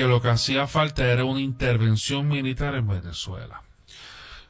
que lo que hacía falta era una intervención militar en Venezuela.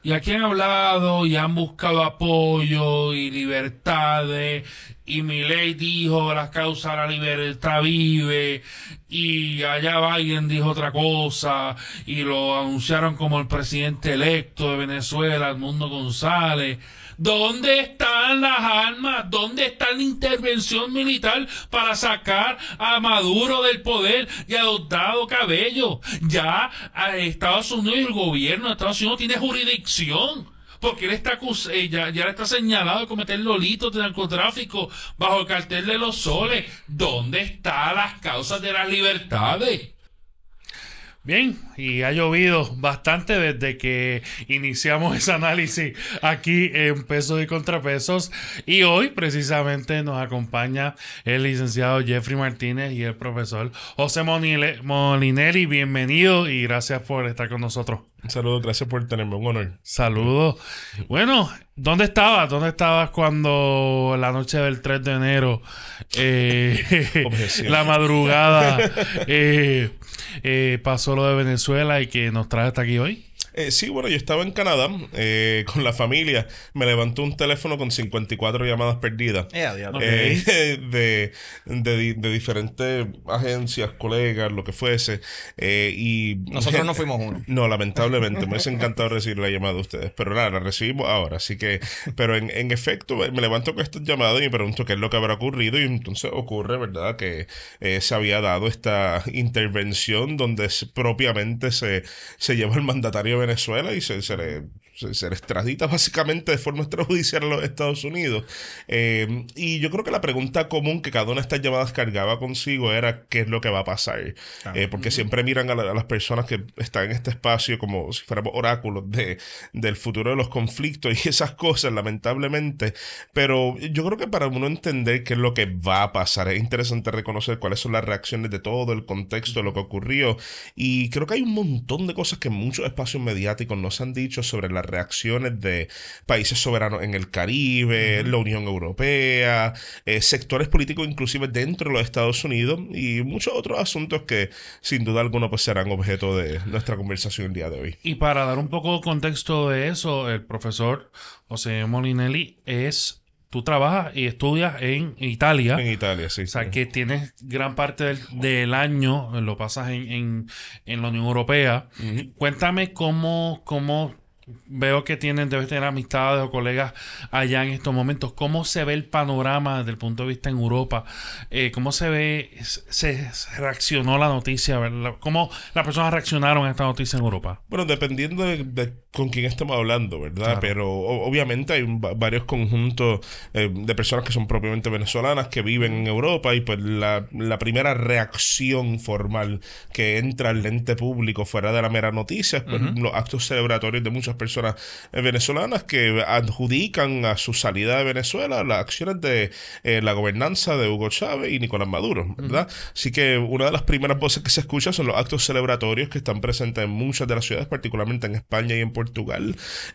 Y aquí han hablado y han buscado apoyo y libertades, y Milei dijo la causa de la libertad vive, y allá Biden dijo otra cosa, y lo anunciaron como el presidente electo de Venezuela, Edmundo González. ¿Dónde están las armas? ¿Dónde está la intervención militar para sacar a Maduro del poder y a Diosdado Cabello? Ya a Estados Unidos y el gobierno de Estados Unidos tiene jurisdicción, porque él está ya le está señalado de cometer delitos de narcotráfico bajo el cartel de los soles. ¿Dónde están las causas de las libertades? Bien, y ha llovido bastante desde que iniciamos ese análisis aquí en Pesos y Contrapesos. Y hoy precisamente nos acompaña el licenciado Jeffrey Martínez y el profesor José Molinelli. Bienvenido y gracias por estar con nosotros. Un saludo, gracias por tenerme, un honor. Saludos. Bueno, ¿dónde estabas? ¿Dónde estabas cuando la noche del 3 de enero, la madrugada, pasó lo de Venezuela y que nos trae hasta aquí hoy? Sí, bueno, yo estaba en Canadá con la familia. Me levantó un teléfono con 54 llamadas perdidas de diferentes agencias, colegas, lo que fuese. Y nosotros no fuimos uno. No, lamentablemente. Me hubiese encantado recibir la llamada de ustedes. Pero nada, la recibimos ahora. Así que, pero en efecto, me levanto con estas llamadas y me pregunto qué es lo que habrá ocurrido. Y entonces ocurre, ¿verdad?, que se había dado esta intervención donde propiamente se lleva el mandatario Venezuela y se le extradita básicamente de forma extrajudicial a los Estados Unidos. Y yo creo que la pregunta común que cada una de estas llamadas cargaba consigo era ¿qué es lo que va a pasar? Porque siempre miran a las personas que están en este espacio como si fuéramos oráculos del futuro de los conflictos y esas cosas, lamentablemente. Pero yo creo que para uno entender qué es lo que va a pasar, es interesante reconocer cuáles son las reacciones de todo el contexto de lo que ocurrió. Y creo que hay un montón de cosas que en muchos espacios mediáticos nos han dicho sobre las reacciones de países soberanos en el Caribe, la Unión Europea, sectores políticos inclusive dentro de los Estados Unidos y muchos otros asuntos que sin duda alguna pues serán objeto de nuestra conversación el día de hoy. Y para dar un poco de contexto de eso, el profesor José Molinelli tú trabajas y estudias en Italia. En Italia, sí. O sea, que tienes gran parte del año, lo pasas en la Unión Europea. Cuéntame cómo veo que debes tener amistades o colegas allá en estos momentos. ¿Cómo se ve el panorama desde el punto de vista en Europa? ¿Cómo se reaccionó la noticia? ¿Verdad? ¿Cómo las personas reaccionaron a esta noticia en Europa? Bueno, dependiendo de con quién estamos hablando, ¿verdad? Claro. Pero obviamente hay varios conjuntos de personas que son propiamente venezolanas que viven en Europa y pues la primera reacción formal que entra al lente público fuera de la mera noticia, pues los actos celebratorios de muchas personas venezolanas que adjudican a su salida de Venezuela las acciones de la gobernanza de Hugo Chávez y Nicolás Maduro, ¿verdad? Así que una de las primeras voces que se escuchan son los actos celebratorios que están presentes en muchas de las ciudades, particularmente en España y en Portugal.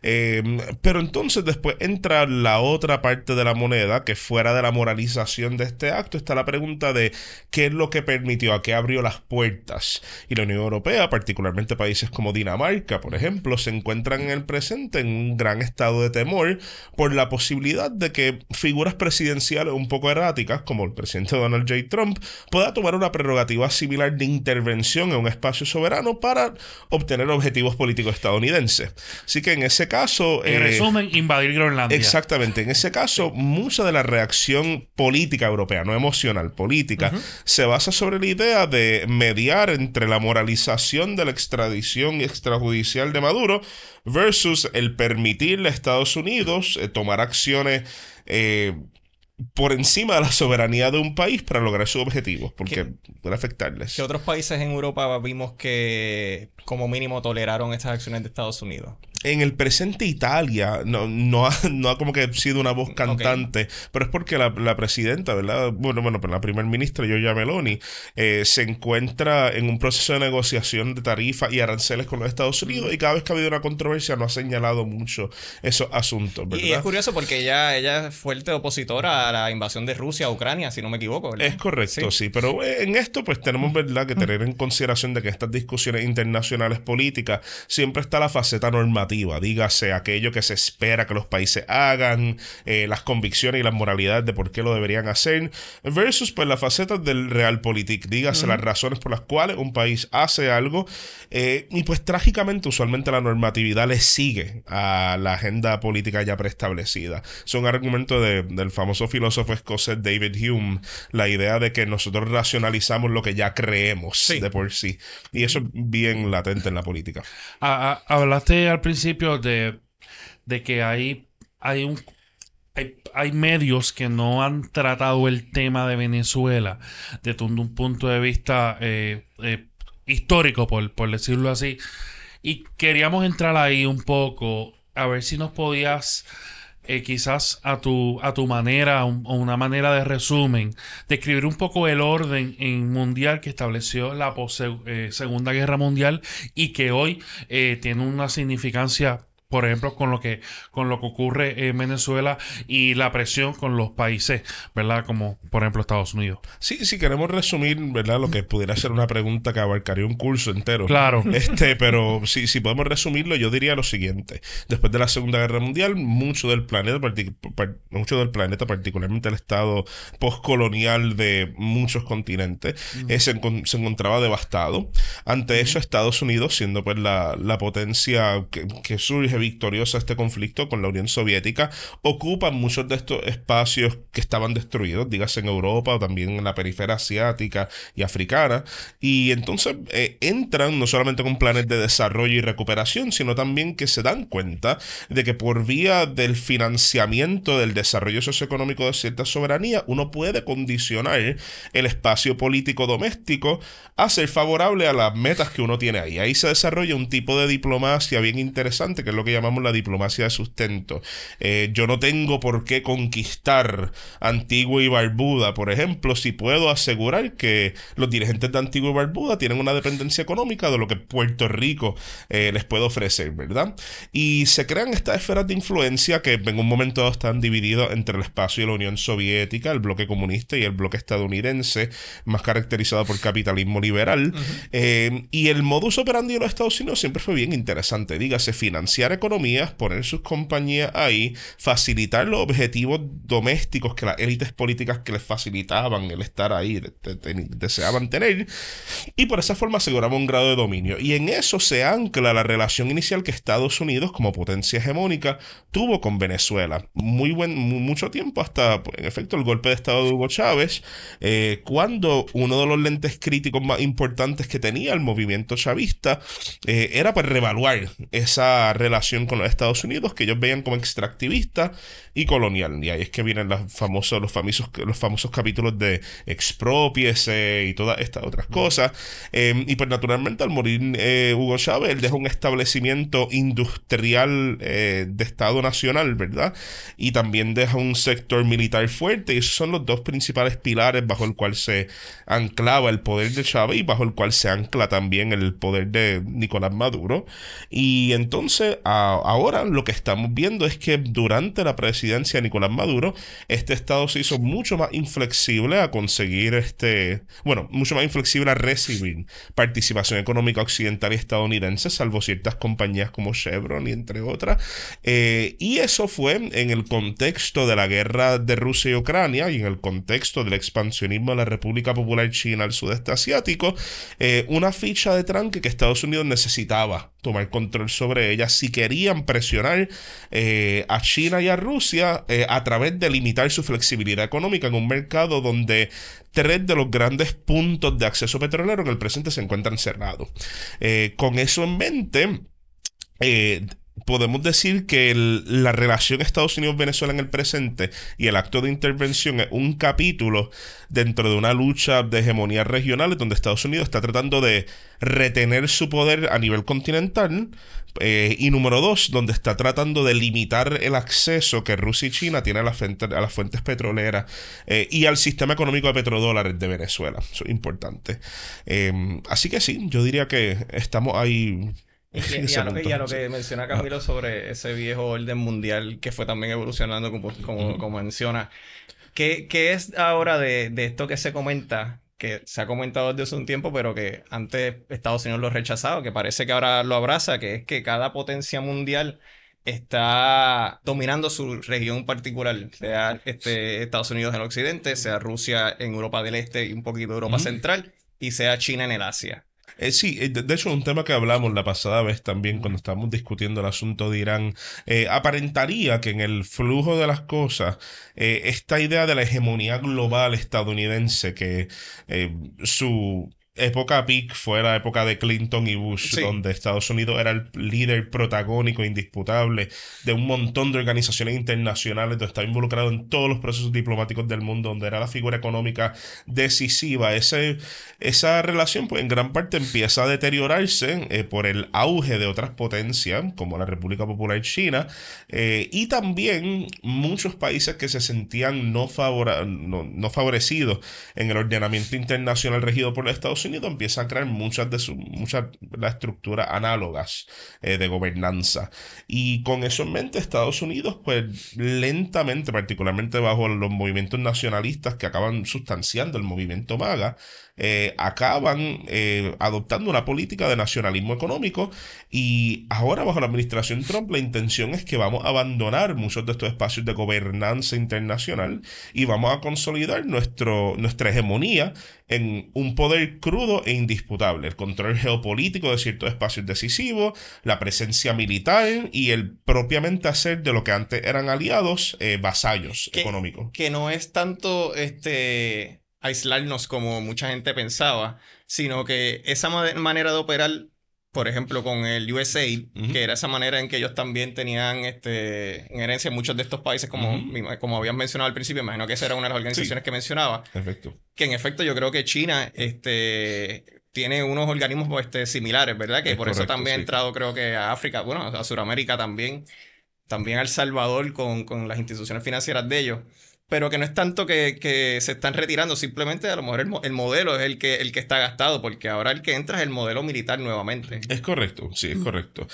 Pero entonces después entra la otra parte de la moneda, que fuera de la moralización de este acto está la pregunta de qué es lo que permitió, a qué abrió las puertas. Y la Unión Europea, particularmente países como Dinamarca, por ejemplo, se encuentran en el presente en un gran estado de temor por la posibilidad de que figuras presidenciales un poco erráticas, como el presidente Donald J. Trump, pueda tomar una prerrogativa similar de intervención en un espacio soberano para obtener objetivos políticos estadounidenses. Así que en ese caso... En resumen, invadir Groenlandia. Exactamente. En ese caso, mucha de la reacción política europea, no emocional, política, se basa sobre la idea de mediar entre la moralización de la extradición extrajudicial de Maduro versus el permitirle a Estados Unidos tomar acciones por encima de la soberanía de un país para lograr sus objetivos, porque puede afectarles. ¿Qué otros países en Europa vimos que como mínimo toleraron estas acciones de Estados Unidos? En el presente Italia no ha como que sido una voz cantante, pero es porque la presidenta, ¿verdad? Bueno, pero la primer ministra, Giorgia Meloni, se encuentra en un proceso de negociación de tarifas y aranceles con los Estados Unidos y cada vez que ha habido una controversia no ha señalado mucho esos asuntos, ¿verdad? Y es curioso porque ella es fuerte opositora a la invasión de Rusia a Ucrania, si no me equivoco, ¿verdad? Es correcto, sí, pero en esto pues tenemos, ¿verdad?, que tener en consideración de que estas discusiones internacionales políticas siempre está la faceta normativa, dígase aquello que se espera que los países hagan, las convicciones y las moralidades de por qué lo deberían hacer, versus pues la faceta del realpolitik, dígase las razones por las cuales un país hace algo, y pues trágicamente usualmente la normatividad le sigue a la agenda política ya preestablecida. Es un argumento del famoso filósofo escocés David Hume, la idea de que nosotros racionalizamos lo que ya creemos de por sí, y eso es bien latente en la política. Hablaste al principio de que hay medios que no han tratado el tema de Venezuela desde un punto de vista histórico, por decirlo así. Y queríamos entrar ahí un poco, a ver si nos podías, quizás a tu manera, o una manera de resumen, describir un poco el orden mundial que estableció la Segunda Guerra Mundial y que hoy tiene una significancia, por ejemplo, con lo que ocurre en Venezuela y la presión con los países, ¿verdad? Como, por ejemplo, Estados Unidos. Sí, si queremos resumir, ¿verdad?, lo que pudiera ser una pregunta que abarcaría un curso entero. Claro. Pero si podemos resumirlo, yo diría lo siguiente. Después de la Segunda Guerra Mundial, mucho del planeta, particularmente el estado postcolonial de muchos continentes, se encontraba devastado. Ante eso, Estados Unidos, siendo pues la potencia que surge victoriosa este conflicto con la Unión Soviética, ocupan muchos de estos espacios que estaban destruidos, dígase en Europa o también en la periferia asiática y africana, y entonces entran no solamente con planes de desarrollo y recuperación, sino también que se dan cuenta de que por vía del financiamiento del desarrollo socioeconómico de cierta soberanía, uno puede condicionar el espacio político doméstico a ser favorable a las metas que uno tiene ahí. Ahí se desarrolla un tipo de diplomacia bien interesante, que es lo que llamamos la diplomacia de sustento. Yo no tengo por qué conquistar Antigua y Barbuda, por ejemplo, si puedo asegurar que los dirigentes de Antigua y Barbuda tienen una dependencia económica de lo que Puerto Rico les puede ofrecer, ¿verdad? Y se crean estas esferas de influencia que en un momento dado están divididos entre el espacio de la Unión Soviética, el bloque comunista y el bloque estadounidense, más caracterizado por capitalismo liberal. Y el modus operandi de los Estados Unidos siempre fue bien interesante, dígase financiar economías, poner sus compañías ahí, facilitar los objetivos domésticos que las élites políticas que les facilitaban el estar ahí deseaban tener, y por esa forma aseguraba un grado de dominio. Y en eso se ancla la relación inicial que Estados Unidos, como potencia hegemónica, tuvo con Venezuela. Mucho tiempo hasta, en efecto, el golpe de estado de Hugo Chávez, cuando uno de los lentes críticos más importantes que tenía el movimiento chavista era para reevaluar esa relación con los Estados Unidos, que ellos veían como extractivista y colonial. Y ahí es que vienen los famosos capítulos de Expropiese y todas estas otras cosas. Y pues naturalmente al morir Hugo Chávez, él deja un establecimiento industrial de Estado Nacional, ¿verdad? Y también deja un sector militar fuerte, y esos son los dos principales pilares bajo el cual se anclaba el poder de Chávez y bajo el cual se ancla también el poder de Nicolás Maduro. Y entonces ahora lo que estamos viendo es que durante la presidencia de Nicolás Maduro, este Estado se hizo mucho más inflexible a conseguir mucho más inflexible a recibir participación económica occidental y estadounidense, salvo ciertas compañías como Chevron y entre otras. Y eso fue en el contexto de la guerra de Rusia y Ucrania y en el contexto del expansionismo de la República Popular China al sudeste asiático, una ficha de tranque que Estados Unidos necesitaba tomar control sobre ella si querían presionar a China y a Rusia a través de limitar su flexibilidad económica en un mercado donde 3 de los grandes puntos de acceso petrolero en el presente se encuentran cerrados. Con eso en mente, podemos decir que la relación Estados Unidos-Venezuela en el presente y el acto de intervención es un capítulo dentro de una lucha de hegemonía regional donde Estados Unidos está tratando de retener su poder a nivel continental, y número dos, donde está tratando de limitar el acceso que Rusia y China tienen a las fuentes petroleras, y al sistema económico de petrodólares de Venezuela. Eso es importante. Así que sí, yo diría que estamos ahí. Y a lo que menciona Camilo sobre ese viejo orden mundial que fue también evolucionando como menciona, ¿qué es ahora de esto que se comenta? Que se ha comentado desde hace un tiempo, pero que antes Estados Unidos lo rechazaba, que parece que ahora lo abraza, que es que cada potencia mundial está dominando su región particular, sea Estados Unidos en Occidente, sea Rusia en Europa del Este y un poquito de Europa Central, y sea China en el Asia. Sí, de hecho, un tema que hablamos la pasada vez también cuando estábamos discutiendo el asunto de Irán, aparentaría que en el flujo de las cosas, esta idea de la hegemonía global estadounidense, que su época peak fue la época de Clinton y Bush, Sí. donde Estados Unidos era el líder protagónico indisputable de un montón de organizaciones internacionales, donde estaba involucrado en todos los procesos diplomáticos del mundo, donde era la figura económica decisiva. Esa relación, pues en gran parte empieza a deteriorarse por el auge de otras potencias, como la República Popular China, y también muchos países que se sentían no favorecidos en el ordenamiento internacional regido por los Estados Unidos, empieza a crear muchas las estructuras análogas de gobernanza. Y con eso en mente, Estados Unidos, pues lentamente, particularmente bajo los movimientos nacionalistas que acaban sustanciando el movimiento MAGA, acaban adoptando una política de nacionalismo económico, y ahora bajo la administración Trump la intención es que vamos a abandonar muchos de estos espacios de gobernanza internacional y vamos a consolidar nuestra hegemonía en un poder crudo e indisputable, el control geopolítico de ciertos espacios decisivos, la presencia militar y el propiamente hacer de lo que antes eran aliados, vasallos económicos. Que no es tanto aislarnos como mucha gente pensaba, sino que esa manera de operar, por ejemplo, con el USAID, que era esa manera en que ellos también tenían en herencia muchos de estos países, como habían mencionado al principio, imagino que esa era una de las organizaciones que mencionaba. Perfecto. Que en efecto yo creo que China tiene unos organismos similares, ¿verdad? Que por eso también ha entrado, creo que a África, bueno, a Sudamérica también a El Salvador con las instituciones financieras de ellos. Pero que no es tanto que se están retirando, simplemente a lo mejor el modelo es el que está gastado, porque ahora el que entra es el modelo militar nuevamente. Es correcto, sí, es correcto.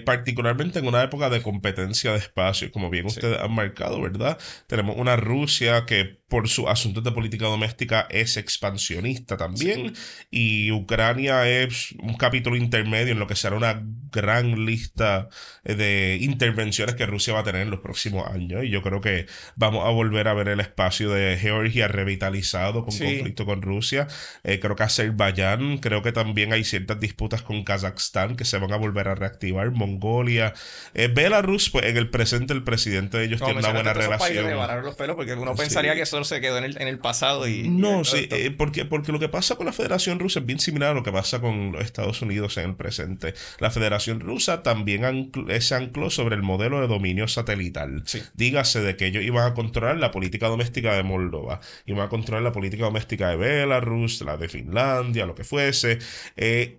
Particularmente en una época de competencia de espacio, como bien ustedes han marcado, ¿verdad? Tenemos una Rusia que por sus asuntos de política doméstica es expansionista también, y Ucrania es un capítulo intermedio en lo que será una gran lista de intervenciones que Rusia va a tener en los próximos años, y yo creo que vamos a volver a ver el espacio de Georgia revitalizado con conflicto con Rusia. Creo que Azerbaiyán, creo que también hay ciertas disputas con Kazajstán que se van a volver a reactivar, Mongolia, Belarus, pues en el presente el presidente de ellos tiene una buena relación. De bajar los pelos, porque uno pensaría que eso se quedó en el pasado y... No, sí, porque lo que pasa con la Federación Rusa es bien similar a lo que pasa con los Estados Unidos en el presente. La Federación Rusa también se ancló sobre el modelo de dominio satelital. Dígase de que ellos iban a controlar la política doméstica de Moldova, iban a controlar la política doméstica de Belarus, la de Finlandia, lo que fuese,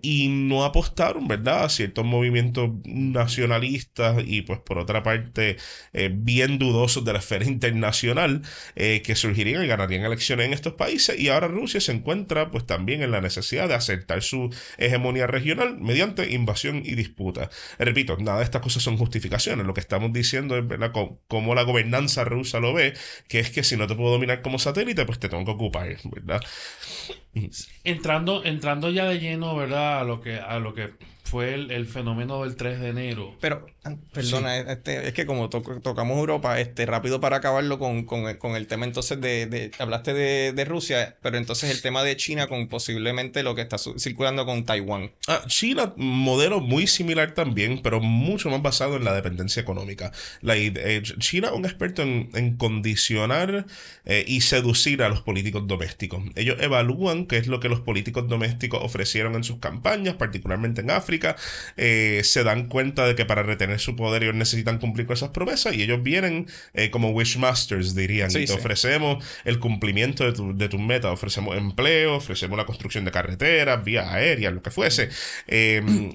y no apostaron, ¿verdad?, a ciertos movimientos nacionalistas y pues por otra parte bien dudosos de la esfera internacional, que surgirían y ganarían elecciones en estos países, y ahora Rusia se encuentra pues también en la necesidad de acertar su hegemonía regional mediante invasión y disputa. Repito, nada de estas cosas son justificaciones, lo que estamos diciendo es, ¿verdad?, cómo la gobernanza rusa lo ve, que es que si no te puedo dominar como satélite, pues te tengo que ocupar, ¿verdad? Entrando ya de lleno, ¿verdad?, a lo que fue el fenómeno del 3 de enero. Pero, perdona, es que como tocamos Europa, rápido para acabarlo con el tema entonces hablaste de Rusia, pero entonces el tema de China con posiblemente lo que está circulando con Taiwán. China, modelo muy similar también, pero mucho más basado en la dependencia económica. China es un experto en condicionar y seducir a los políticos domésticos. Ellos evalúan qué es lo que los políticos domésticos ofrecieron en sus campañas, particularmente en África, República, se dan cuenta de que para retener su poder ellos necesitan cumplir con esas promesas y ellos vienen como wishmasters, dirían, y te ofrecemos el cumplimiento de tus metas, ofrecemos empleo, ofrecemos la construcción de carreteras, vías aéreas, lo que fuese.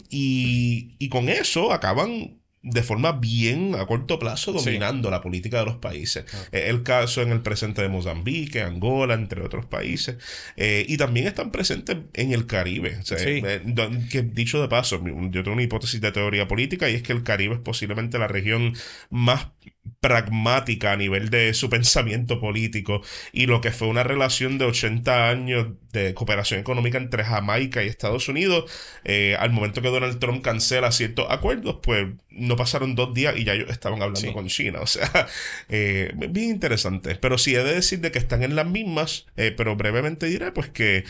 Y con eso acaban de forma bien a corto plazo dominando la política de los países. El caso en el presente de Mozambique, Angola, entre otros países. Y también están presentes en el Caribe. O sea, que dicho de paso, yo tengo una hipótesis de teoría política y es que el Caribe es posiblemente la región más pragmática a nivel de su pensamiento político, y lo que fue una relación de 80 años de cooperación económica entre Jamaica y Estados Unidos, al momento que Donald Trump cancela ciertos acuerdos, pues no pasaron 2 días y ya ellos estaban hablando con China. O sea, bien interesante. Pero sí he de decir de que están en las mismas, pero brevemente diré pues que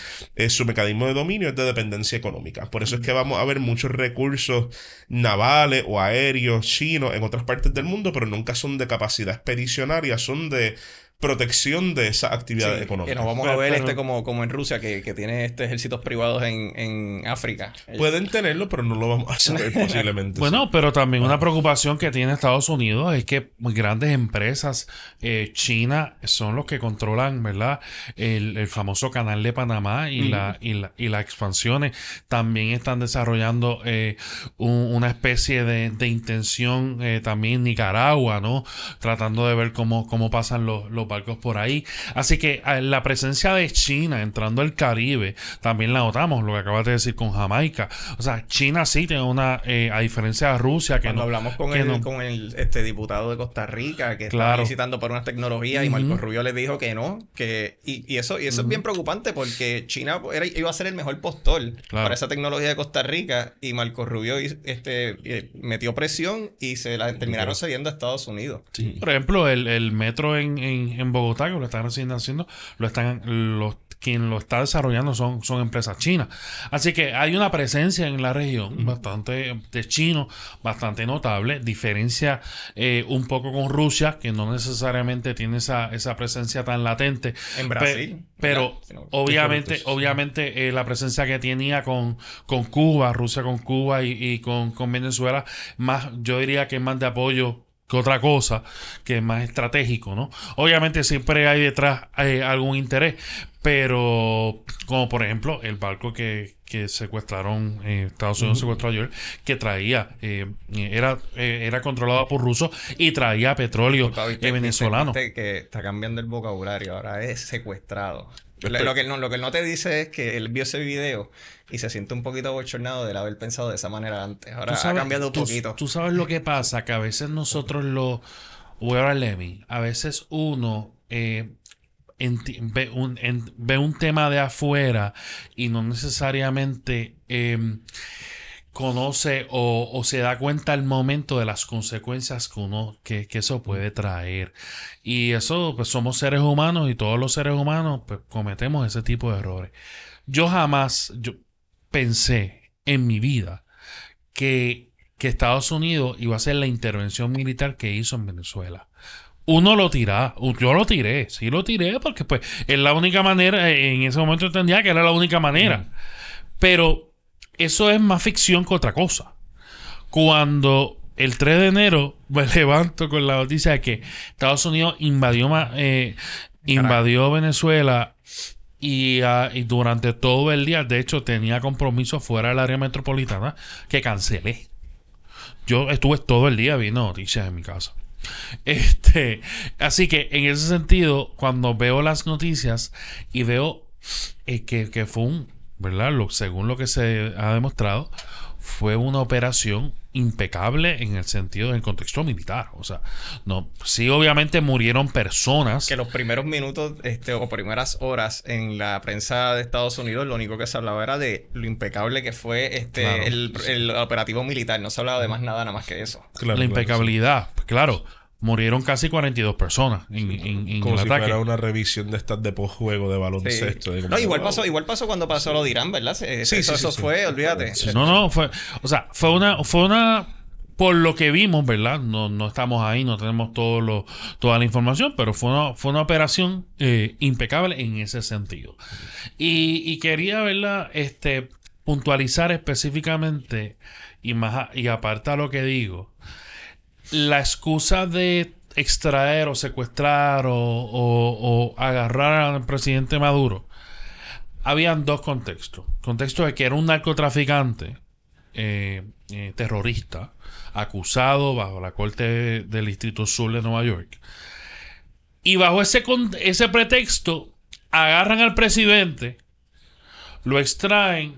su mecanismo de dominio es de dependencia económica. Por eso es que vamos a ver muchos recursos navales o aéreos chinos en otras partes del mundo, pero nunca son de capacidad expedicionaria, son de protección de esa actividad económica. Que nos vamos a ver como en Rusia, que tiene ejércitos privados en África. Pueden tenerlo, pero no lo vamos a saber posiblemente. Bueno, pero también una preocupación que tiene Estados Unidos es que grandes empresas, China, son los que controlan, ¿verdad? El famoso canal de Panamá y las expansiones. También están desarrollando una especie de intención también en Nicaragua, ¿no? Tratando de ver cómo pasan los barcos por ahí. Así que la presencia de China entrando al Caribe también la notamos, lo que acabas de decir con Jamaica. O sea, China sí tiene una, a diferencia de Rusia, que cuando hablamos con el diputado de Costa Rica que estaba visitando por unas tecnologías y Marco Rubio les dijo que no, y eso es bien preocupante porque China iba a ser el mejor postor para esa tecnología de Costa Rica, y Marco Rubio metió presión y se la terminaron cediendo a Estados Unidos. Sí. Por ejemplo, el metro en Bogotá, que lo están haciendo, quien lo está desarrollando son empresas chinas. Así que hay una presencia en la región bastante de chinos, bastante notable. Diferencia un poco con Rusia, que no necesariamente tiene esa presencia tan latente. En Brasil. Pero obviamente la presencia que tenía con Cuba, Rusia con Cuba y con Venezuela, más, yo diría que es más de apoyo que otra cosa, que es más estratégico, ¿no? Obviamente siempre hay detrás algún interés, pero como por ejemplo el barco que secuestraron, Estados Unidos secuestró ayer, que traía, era controlado por rusos y traía petróleo venezolano. Que está cambiando el vocabulario, ahora es secuestrado. Lo que él no te dice es que él vio ese video y se siente un poquito bochornado de haber pensado de esa manera antes. Ahora ha cambiado un poquito. Tú sabes lo que pasa, que a veces nosotros a veces uno ve un tema de afuera y no necesariamente conoce o se da cuenta al momento de las consecuencias que eso puede traer. Y eso, pues somos seres humanos y todos los seres humanos pues cometemos ese tipo de errores. Yo pensé en mi vida que Estados Unidos iba a hacer la intervención militar que hizo en Venezuela. Uno lo tira, yo lo tiré, sí lo tiré porque pues es la única manera, en ese momento entendía que era la única manera. Pero eso es más ficción que otra cosa. Cuando el 3 de enero me levanto con la noticia de que Estados Unidos invadió Venezuela y durante todo el día, de hecho, tenía compromisos fuera del área metropolitana que cancelé. Yo estuve todo el día viendo noticias en mi casa. Así que en ese sentido, cuando veo las noticias y veo que fue ¿verdad? Según lo que se ha demostrado, fue una operación impecable en el sentido del contexto militar. O sea, no, sí, obviamente murieron personas. Que los primeros minutos o primeras horas en la prensa de Estados Unidos, lo único que se hablaba era de lo impecable que fue el operativo militar. No se hablaba de más nada más que eso. La impecabilidad, claro. Murieron casi 42 personas en como el si ataque. Fuera una revisión de estas de posjuego de baloncesto. Sí. No, igual pasó cuando pasó lo de Irán, ¿verdad? Eso fue, olvídate. Fue una por lo que vimos, ¿verdad? No estamos ahí, no tenemos toda la información, pero fue una operación impecable en ese sentido. Y quería, ¿verdad? puntualizar específicamente y aparte a lo que digo, la excusa de extraer o secuestrar o agarrar al presidente Maduro, habían dos contextos. Contexto de que era un narcotraficante terrorista acusado bajo la corte del Distrito Sur de Nueva York, y bajo ese pretexto agarran al presidente, lo extraen,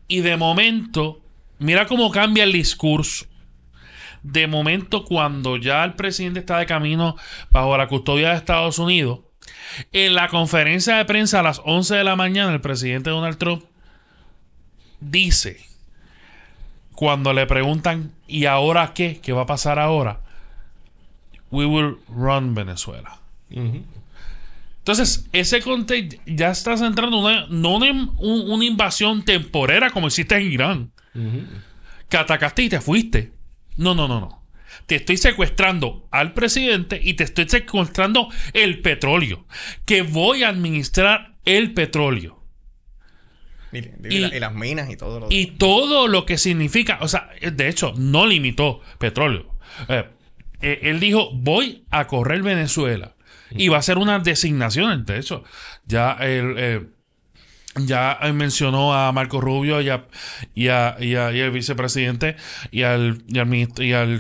y de momento mira cómo cambia el discurso. De momento, cuando ya el presidente está de camino bajo la custodia de Estados Unidos, en la conferencia de prensa a las 11 de la mañana, el presidente Donald Trump dice, cuando le preguntan ¿y ahora qué? ¿Qué va a pasar ahora? We will run Venezuela. Entonces, ese contexto ya está centrando una invasión temporera como hiciste en Irán. Que atacaste y te fuiste. No. Te estoy secuestrando al presidente y te estoy secuestrando el petróleo. Que voy a administrar el petróleo. Y las minas y todo lo y todo lo que significa. O sea, de hecho, no limitó petróleo. Él dijo, voy a correr Venezuela. Y va a ser unas designaciones. De hecho, ya mencionó a Marco Rubio y al vicepresidente y al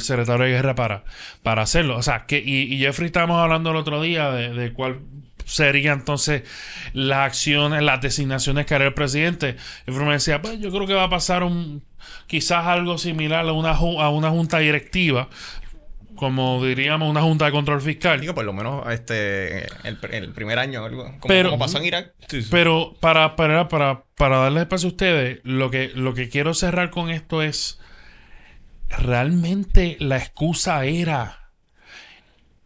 secretario de guerra para hacerlo. O sea, y Jeffrey, estábamos hablando el otro día de cuál sería entonces las acciones, las designaciones que hará el presidente. Jeffrey me decía, pues yo creo que va a pasar quizás algo similar a una junta directiva, como diríamos, una junta de control fiscal. Digo, por lo menos el primer año, algo como pasó en Irak. Sí. Pero para darles espacio a ustedes, lo que quiero cerrar con esto es, ¿realmente la excusa era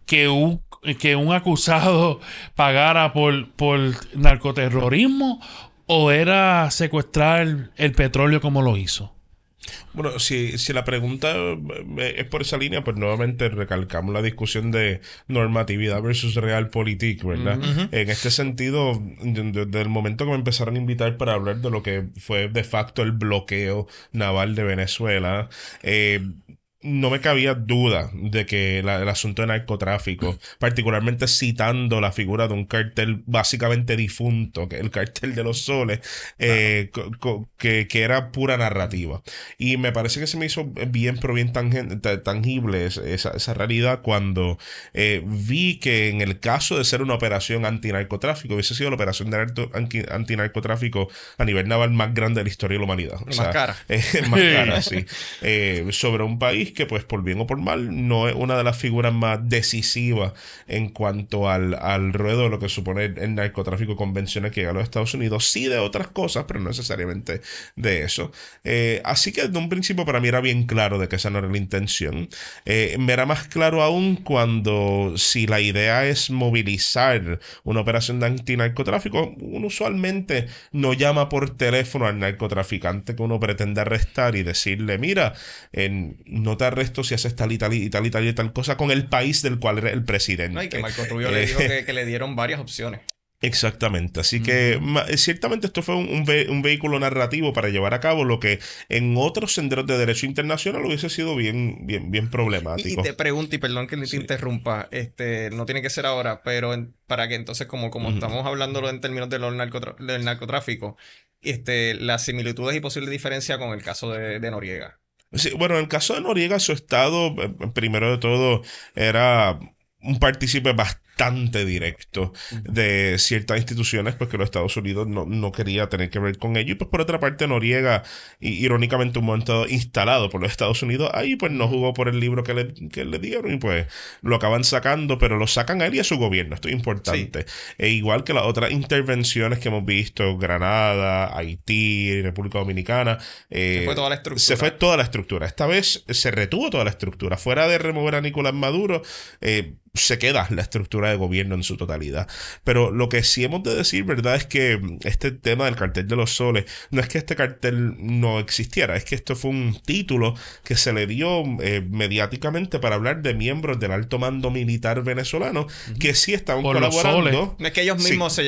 que un acusado pagara por narcoterrorismo, o era secuestrar el petróleo como lo hizo? Bueno, si la pregunta es por esa línea, pues nuevamente recalcamos la discusión de normatividad versus realpolitik, ¿verdad? En este sentido, desde el momento que me empezaron a invitar para hablar de lo que fue de facto el bloqueo naval de Venezuela, no me cabía duda de que el asunto de narcotráfico, particularmente citando la figura de un cartel básicamente difunto, que es el cartel de los soles, que era pura narrativa. Y me parece que se me hizo bien tangible esa realidad cuando vi que en el caso de ser una operación antinarcotráfico, hubiese sido la operación de antinarcotráfico a nivel naval más grande de la historia de la humanidad. Más cara. Más cara, sí. Sobre un país que, pues, por bien o por mal, no es una de las figuras más decisivas en cuanto al ruedo de lo que supone el narcotráfico convencional que llega a los Estados Unidos. Sí de otras cosas, pero no necesariamente de eso. Así que desde un principio para mí era bien claro de que esa no era la intención. Me era más claro aún cuando, si la idea es movilizar una operación de antinarcotráfico, uno usualmente no llama por teléfono al narcotraficante que uno pretende arrestar y decirle, mira, no te arresto si haces tal y tal y tal y tal y tal cosa con el país del cual eres el presidente. No, y que Marco Rubio le dijo que le dieron varias opciones. Exactamente, así que ciertamente esto fue un vehículo narrativo para llevar a cabo lo que en otros senderos de derecho internacional hubiese sido bien problemático. Y te pregunto, y perdón que te interrumpa, no tiene que ser ahora, pero para que entonces, como estamos hablándolo en términos del narcotráfico, las similitudes y posible diferencia con el caso de Noriega. Sí, bueno, en el caso de Noriega, su estado, primero de todo, era un partícipe bastante directo de ciertas instituciones, pues que los Estados Unidos no quería tener que ver con ello. Y pues por otra parte, Noriega, irónicamente un momento instalado por los Estados Unidos, ahí pues no jugó por el libro que le dieron y pues lo acaban sacando, pero lo sacan a él y a su gobierno. Esto es importante. Sí. Igual que las otras intervenciones que hemos visto, Granada, Haití, República Dominicana. Se fue toda la estructura. Se fue toda la estructura. Esta vez se retuvo toda la estructura. Fuera de remover a Nicolás Maduro, se queda la estructura escala de gobierno en su totalidad. Pero lo que sí hemos de decir, ¿verdad? Es que este tema del cartel de los soles, no es que este cartel no existiera, es que esto fue un título que se le dio mediáticamente para hablar de miembros del alto mando militar venezolano que sí estaban por colaborando. No es que ellos mismos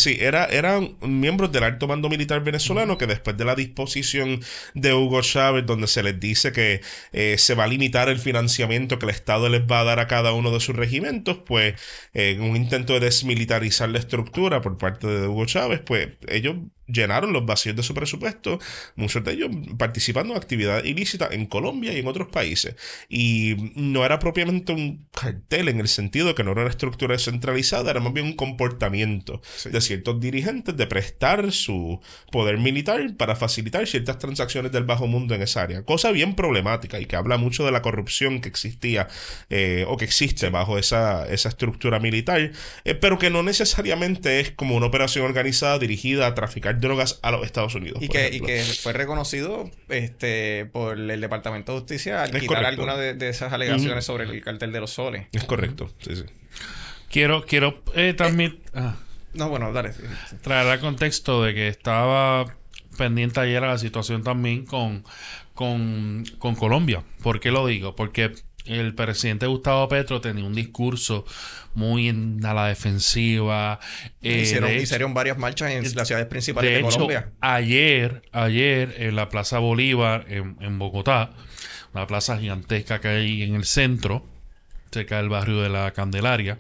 eran miembros del alto mando militar venezolano que después de la disposición de Hugo Chávez, donde se les dice que se va a limitar el financiamiento que el Estado les va a dar a cada uno de sus regimientos, pues en un intento de desmilitarizar la estructura por parte de Hugo Chávez, pues ellos llenaron los vacíos de su presupuesto, muchos de ellos participando en actividad ilícita en Colombia y en otros países. Y no era propiamente un cartel en el sentido de que no era una estructura descentralizada, era más bien un comportamiento de ciertos dirigentes de prestar su poder militar para facilitar ciertas transacciones del bajo mundo en esa área. Cosa bien problemática y que habla mucho de la corrupción que existía o que existe bajo esa estructura militar, pero que no necesariamente es como una operación organizada dirigida a traficar drogas a los Estados Unidos. Y que fue reconocido por el Departamento de Justicia al quitar algunas de esas alegaciones sobre el cartel de los soles. Es correcto, sí. Quiero también no, bueno, dale. traer al contexto de que estaba pendiente ayer a la situación también con Colombia. ¿Por qué lo digo? Porque el presidente Gustavo Petro tenía un discurso muy a la defensiva. Hicieron varias marchas en las ciudades principales de Colombia. Ayer en la Plaza Bolívar en Bogotá, una plaza gigantesca que hay en el centro, cerca del barrio de la Candelaria,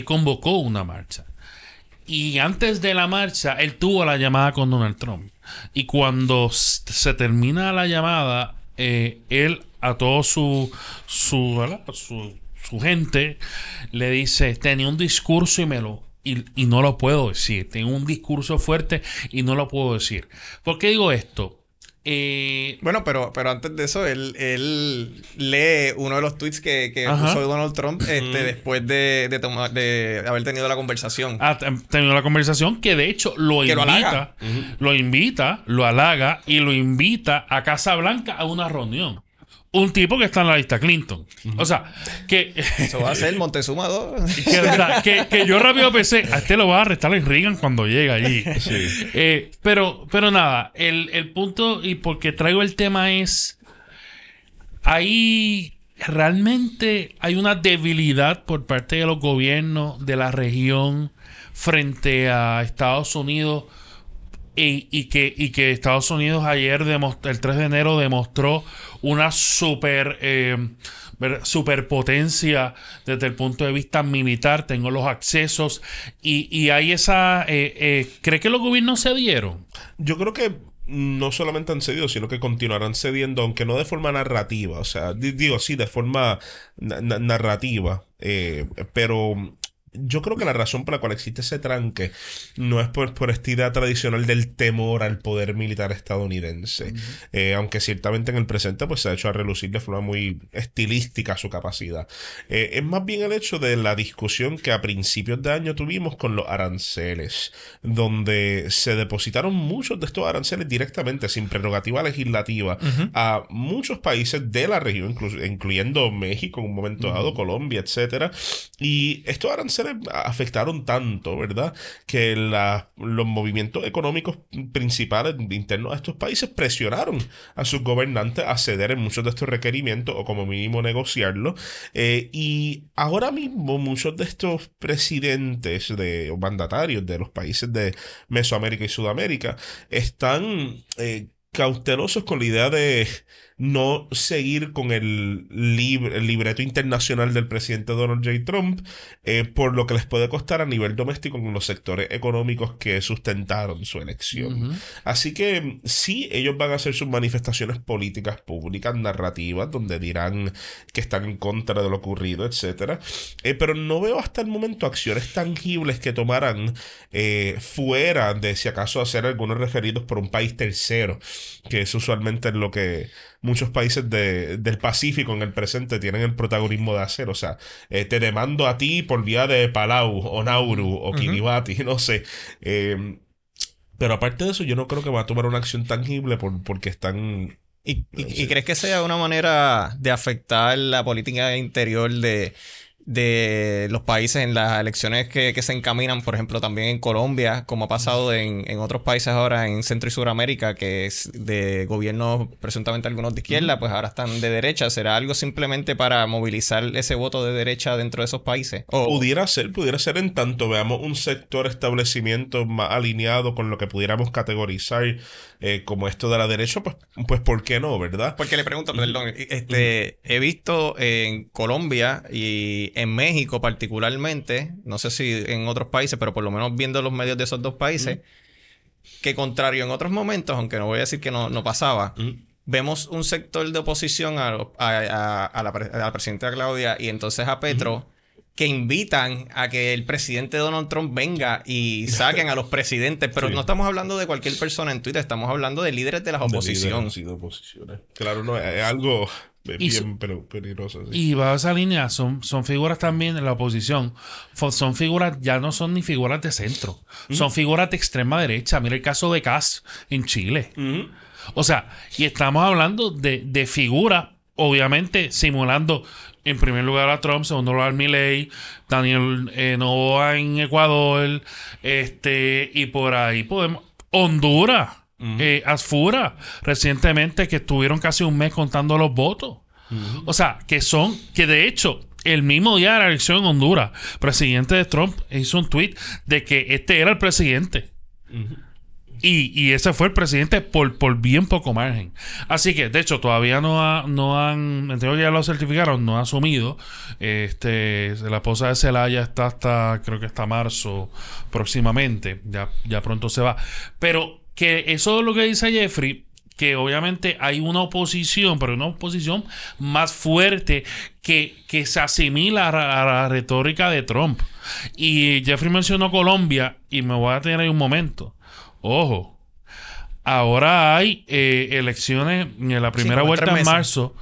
convocó una marcha. Y antes de la marcha, él tuvo la llamada con Donald Trump. Y cuando se termina la llamada, él a todo su gente le dice: tenía un discurso y no lo puedo decir. Tengo un discurso fuerte y no lo puedo decir. ¿Por qué digo esto? Bueno, pero antes de eso, él lee uno de los tweets que puso Donald Trump después de haber tenido la conversación. Tenido la conversación que de hecho lo halaga y lo invita a Casa Blanca a una reunión. Un tipo que está en la lista Clinton. O sea, que... Eso va a ser Montezuma 2. que yo rápido pensé, a este lo va a arrestar en Reagan cuando llega allí. Sí. Pero nada, el punto y por qué traigo el tema es... Realmente hay una debilidad por parte de los gobiernos de la región frente a Estados Unidos. Y que Estados Unidos ayer, el 3 de enero, demostró una superpotencia desde el punto de vista militar. Tengo los accesos y hay esa... ¿cree que los gobiernos cedieron? Yo creo que no solamente han cedido, sino que continuarán cediendo, aunque no de forma narrativa. O sea, digo, sí, de forma narrativa. Pero... yo creo que la razón por la cual existe ese tranque no es por esta idea tradicional del temor al poder militar estadounidense. Aunque ciertamente en el presente pues se ha hecho a relucir de forma muy estilística su capacidad. Es más bien el hecho de la discusión que a principios de año tuvimos con los aranceles, donde se depositaron muchos de estos aranceles directamente, sin prerrogativa legislativa, a muchos países de la región, incluyendo México en un momento dado, Colombia, etcétera. Y estos aranceles afectaron tanto, ¿verdad?, que los movimientos económicos principales internos a estos países presionaron a sus gobernantes a ceder en muchos de estos requerimientos o como mínimo negociarlos. Y ahora mismo muchos de estos presidentes o mandatarios de los países de Mesoamérica y Sudamérica están cautelosos con la idea de no seguir con el libreto internacional del presidente Donald J. Trump, por lo que les puede costar a nivel doméstico con los sectores económicos que sustentaron su elección. Así que sí, ellos van a hacer sus manifestaciones políticas públicas, narrativas, donde dirán que están en contra de lo ocurrido, etcétera. Pero no veo hasta el momento acciones tangibles que tomaran fuera de, si acaso, hacer algunos referidos por un país tercero, que es usualmente lo que muchos países del Pacífico en el presente tienen el protagonismo de hacer. O sea, te demando a ti por vía de Palau o Nauru o Kiribati, no sé. Pero aparte de eso, yo no creo que va a tomar una acción tangible porque están ¿Y crees que sea una manera de afectar la política interior de los países en las elecciones que se encaminan, por ejemplo, también en Colombia, como ha pasado en otros países ahora en Centro y Suramérica, que es de gobiernos presuntamente algunos de izquierda, pues ahora están de derecha? ¿Será algo simplemente para movilizar ese voto de derecha dentro de esos países? Pudiera ser en tanto veamos un sector establecimiento más alineado con lo que pudiéramos categorizar como esto de la derecha, pues ¿por qué no, verdad? Porque le pregunto, perdón, he visto en Colombia y en México particularmente, no sé si en otros países, pero por lo menos viendo los medios de esos dos países, que contrario en otros momentos, aunque no voy a decir que no pasaba, vemos un sector de oposición a la presidenta Claudia y entonces a Petro, que invitan a que el presidente Donald Trump venga y saquen a los presidentes, pero no estamos hablando de cualquier persona en Twitter, estamos hablando de líderes de la oposición. De oposiciones. Claro, no, es algo bien peligroso. Sí. Y bajo esa línea son figuras también de la oposición. Son figuras, ya no son ni figuras de centro, son figuras de extrema derecha. Mira el caso de Kast en Chile. O sea, y estamos hablando de figuras, obviamente simulando en primer lugar a Trump, segundo lugar Milei, Daniel Noboa en Ecuador, y por ahí podemos... Honduras, Asfura, recientemente, que estuvieron casi un mes contando los votos. O sea, que de hecho, el mismo día de la elección en Honduras, el presidente de Trump hizo un tweet de que este era el presidente. Y ese fue el presidente por bien poco margen. Así que, de hecho, todavía no han, entiendo que ya lo certificaron, no ha asumido. La esposa de Zelaya está creo que hasta marzo próximamente. Ya pronto se va. Pero que eso es lo que dice Jeffrey, que obviamente hay una oposición, pero una oposición más fuerte que se asimila a la retórica de Trump. Y Jeffrey mencionó Colombia, y me voy a tener ahí un momento. Ojo, ahora hay elecciones en la primera vuelta en marzo,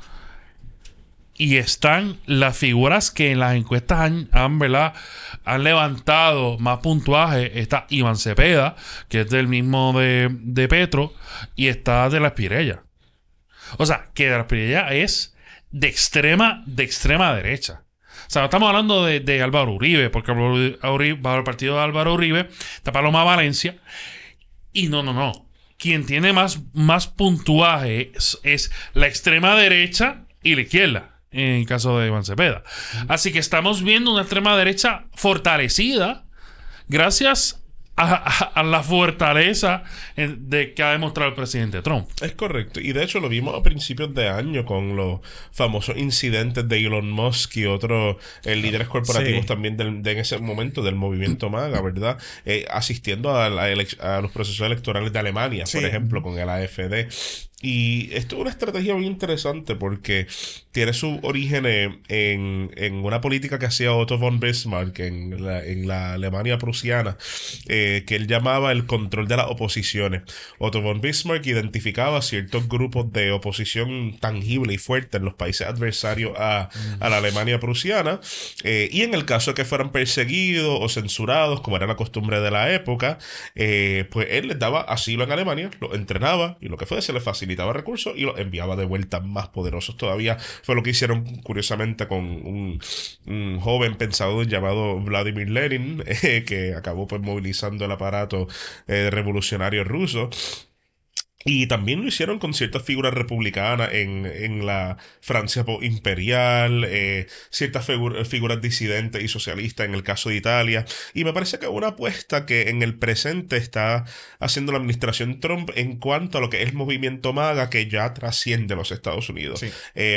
y están las figuras que en las encuestas han levantado más puntuaje. Está Iván Cepeda, que es del mismo de Petro, y está de la Espriella. O sea, que de la Espriella es de extrema derecha. O sea, no estamos hablando de Álvaro Uribe, porque bajo el partido de Álvaro Uribe está Paloma Valencia. Y no. Quien tiene más puntuaje es la extrema derecha y la izquierda, en el caso de Iván Cepeda. Así que estamos viendo una extrema derecha fortalecida gracias a la fortaleza que ha demostrado el presidente Trump. Es correcto. Y de hecho lo vimos a principios de año con los famosos incidentes de Elon Musk y otros líderes corporativos también en ese momento del movimiento MAGA, ¿verdad? Asistiendo a los procesos electorales de Alemania, por ejemplo, con el AfD. Y esto es una estrategia muy interesante porque tiene su origen en una política que hacía Otto von Bismarck en la Alemania prusiana, que él llamaba el control de las oposiciones. Otto von Bismarck identificaba ciertos grupos de oposición tangible y fuerte en los países adversarios a la Alemania prusiana, y en el caso de que fueran perseguidos o censurados, como era la costumbre de la época, pues él les daba asilo en Alemania, los entrenaba y lo que fuese, les facilitaba recursos y los enviaba de vuelta más poderosos todavía. Fue lo que hicieron curiosamente con un joven pensador llamado Vladimir Lenin, que acabó pues movilizando el aparato revolucionario ruso. Y también lo hicieron con ciertas figuras republicanas en la Francia imperial, ciertas figuras disidentes y socialistas en el caso de Italia. Y me parece que una apuesta que en el presente está haciendo la administración Trump en cuanto a lo que es el movimiento MAGA, que ya trasciende los Estados Unidos. Sí.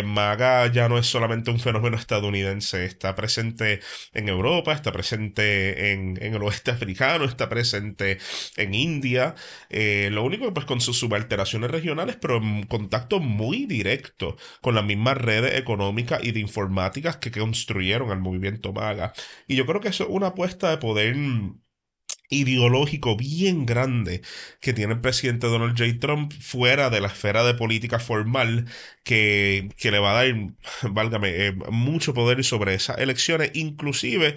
MAGA ya no es solamente un fenómeno estadounidense, está presente en Europa, está presente en el oeste africano, está presente en India. Lo único que pues con sus alteraciones regionales, pero en contacto muy directo con las mismas redes económicas y de informáticas que construyeron al movimiento MAGA. Y yo creo que eso es una apuesta de poder ideológico bien grande que tiene el presidente Donald J. Trump fuera de la esfera de política formal que le va a dar, válgame, mucho poder sobre esas elecciones, inclusive,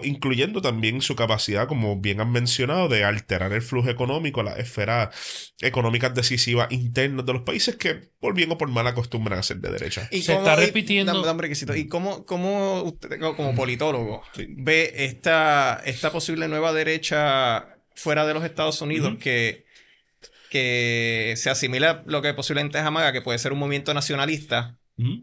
incluyendo también su capacidad, como bien han mencionado, de alterar el flujo económico, las esferas económicas decisivas internas de los países que, por bien o por mal, acostumbran a ser de derecha. ¿Y se está repitiendo? ¿Y cómo usted, como politólogo, ve esta posible nueva derecha fuera de los Estados Unidos que se asimila a lo que posiblemente es Amaga, que puede ser un movimiento nacionalista,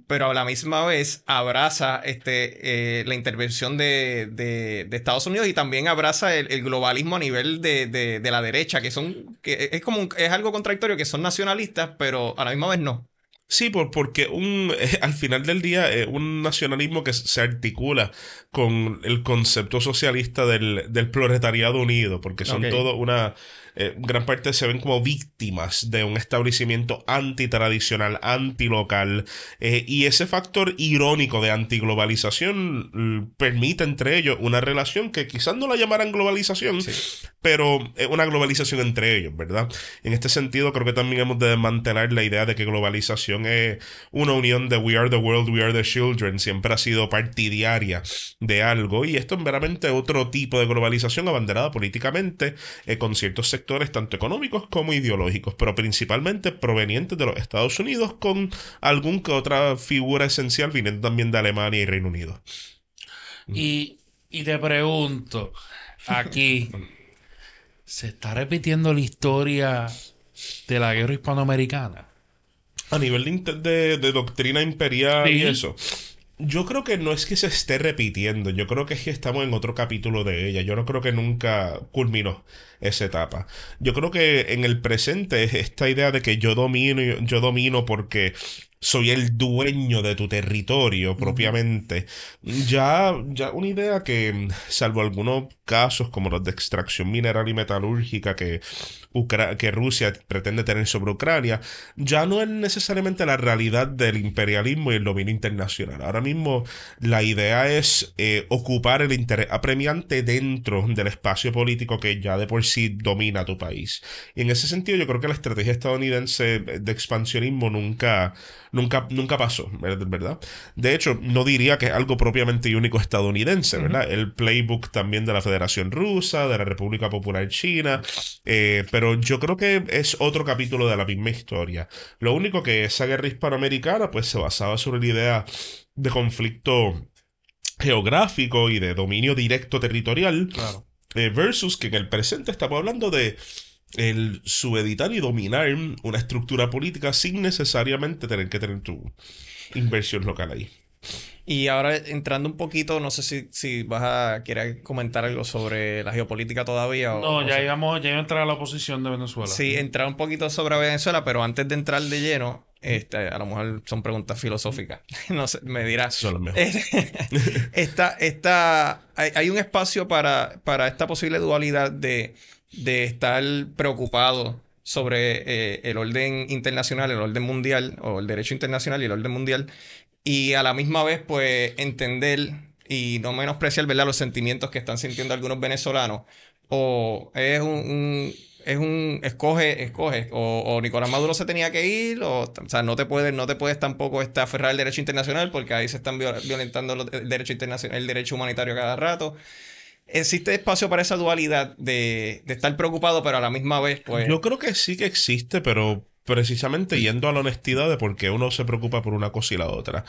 pero a la misma vez abraza la intervención de Estados Unidos y también abraza el globalismo a nivel de la derecha, que es algo contradictorio, que son nacionalistas, pero a la misma vez no? Sí, porque al final del día un nacionalismo que se articula con el concepto socialista del proletariado unido, porque son todo gran parte se ven como víctimas de un establecimiento antitradicional, antilocal, y ese factor irónico de antiglobalización permite entre ellos una relación que quizás no la llamaran globalización, pero una globalización entre ellos, ¿verdad? En este sentido, creo que también hemos de desmantelar la idea de que globalización es una unión de we are the world, we are the children, siempre ha sido partidaria de algo, y esto es meramente otro tipo de globalización abanderada políticamente con ciertos sectores tanto económicos como ideológicos, pero principalmente provenientes de los Estados Unidos, con algún que otra figura esencial viniendo también de Alemania y Reino Unido. Y te pregunto, aquí, ¿se está repitiendo la historia de la guerra hispanoamericana? A nivel de doctrina imperial y eso. Yo creo que no es que se esté repitiendo, yo creo que es que estamos en otro capítulo de ella. Yo no creo que nunca culminó esa etapa. Yo creo que en el presente es esta idea de que yo domino porque soy el dueño de tu territorio propiamente. Ya una idea que, salvo algunos casos como los de extracción mineral y metalúrgica que Rusia pretende tener sobre Ucrania, ya no es necesariamente la realidad del imperialismo y el dominio internacional. Ahora mismo la idea es ocupar el interés apremiante dentro del espacio político que ya de por sí domina tu país. Y en ese sentido yo creo que la estrategia estadounidense de expansionismo nunca pasó, ¿verdad? De hecho, no diría que es algo propiamente y único estadounidense, ¿verdad? El playbook también de la Federación Rusa, de la República Popular China, pero yo creo que es otro capítulo de la misma historia. Lo único que esa guerra hispanoamericana pues se basaba sobre la idea de conflicto geográfico y de dominio directo territorial, versus que en el presente estamos hablando de el subeditar y dominar una estructura política sin necesariamente tener que tener tu inversión local ahí. Y ahora entrando un poquito, no sé si vas a querer comentar algo sobre la geopolítica todavía. No, ya iba a entrar a la oposición de Venezuela. Sí, entrar un poquito sobre Venezuela, pero antes de entrar de lleno, a lo mejor son preguntas filosóficas. No sé, me dirás. Eso es lo mejor. Hay un espacio para esta posible dualidad de estar preocupado sobre el orden internacional, el orden mundial, o el derecho internacional y el orden mundial, y a la misma vez, pues, entender y no menospreciar, ¿verdad?, los sentimientos que están sintiendo algunos venezolanos. O es un escoge, o Nicolás Maduro se tenía que ir, o sea, no te puedes tampoco aferrar al derecho internacional, porque ahí se están violentando el derecho internacional, el derecho humanitario cada rato. ¿Existe espacio para esa dualidad de estar preocupado, pero a la misma vez, pues? Yo creo que sí que existe, pero precisamente yendo a la honestidad de por qué uno se preocupa por una cosa y la otra.